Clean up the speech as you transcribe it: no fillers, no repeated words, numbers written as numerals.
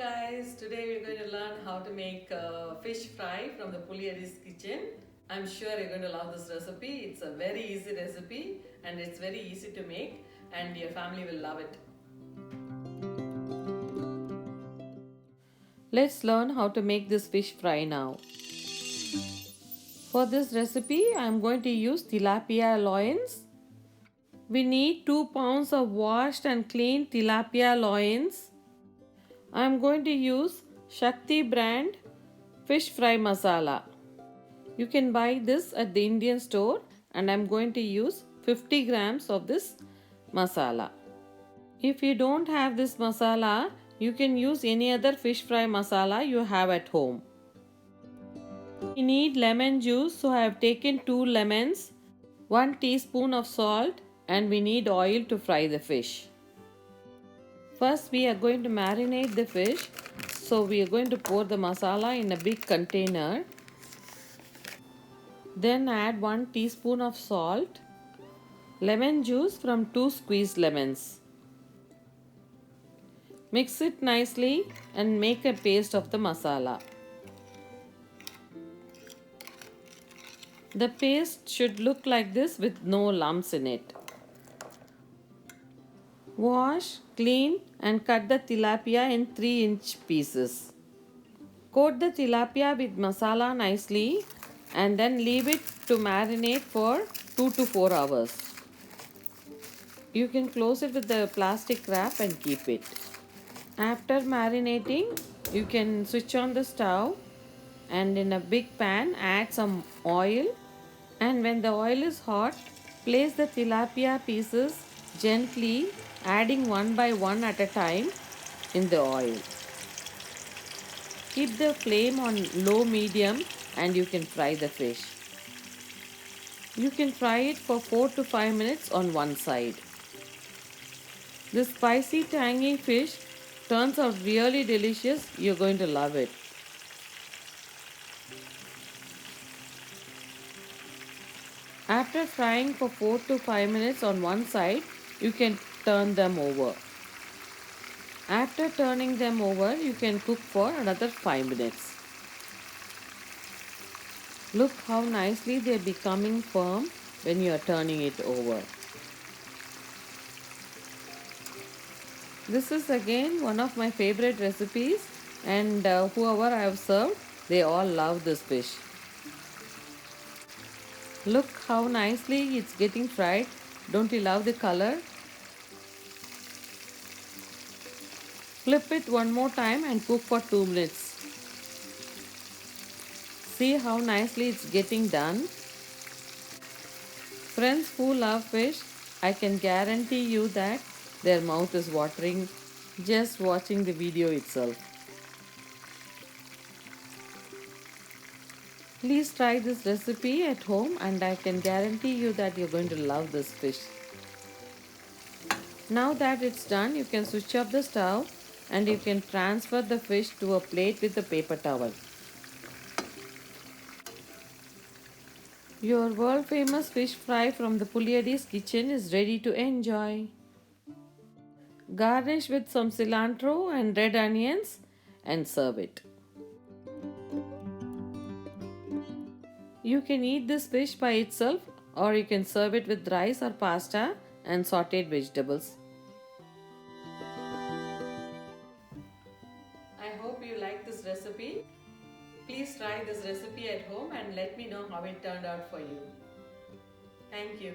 guys, today we're going to learn how to make fish fry from the Pugliari's kitchen. I'm sure you're going to love this recipe. It's a very easy recipe and it's very easy to make and your family will love it. Let's learn how to make this fish fry now. For this recipe, I'm going to use tilapia loins. We need 2 pounds of washed and clean tilapia loins. I'm going to use Shakti brand fish fry masala. You can buy this at the Indian store and I'm going to use 50 grams of this masala. If you don't have this masala, you can use any other fish fry masala you have at home. We need lemon juice, so I have taken 2 lemons, 1 teaspoon of salt, and we need oil to fry the fish. First we are going to marinate the fish, so we are going to pour the masala in a big container. Then add 1 teaspoon of salt, lemon juice from 2 squeezed lemons. Mix it nicely and make a paste of the masala. The paste should look like this with no lumps in it. Wash, clean and cut the tilapia in 3-inch pieces. Coat the tilapia with masala nicely and then leave it to marinate for 2 to 4 hours. You can close it with the plastic wrap and keep it. After marinating, you can switch on the stove and in a big pan add some oil, and when the oil is hot, place the tilapia pieces gently, adding one by one at a time in the oil. Keep the flame on low medium and you can fry the fish. You can fry it for 4 to 5 minutes on one side. This spicy tangy fish turns out really delicious. You're going to love it. After frying for 4 to 5 minutes on one side, you can turn them over. After turning them over, you can cook for another 5 minutes. Look how nicely they are becoming firm when you are turning it over. This is again one of my favorite recipes, and whoever I have served, they all love this fish. Look how nicely it's getting fried. Don't you love the color? Flip it one more time and cook for 2 minutes. See how nicely it's getting done. Friends who love fish, I can guarantee you that their mouth is watering just watching the video itself. Please try this recipe at home and I can guarantee you that you're going to love this fish. Now that it's done, you can switch off the stove and you can transfer the fish to a plate with a paper towel. Your world famous fish fry from the Pugliari's kitchen is ready to enjoy. Garnish with some cilantro and red onions and serve it. You can eat this fish by itself or you can serve it with rice or pasta and sauteed vegetables. I hope you like this recipe. Please try this recipe at home and let me know how it turned out for you. Thank you.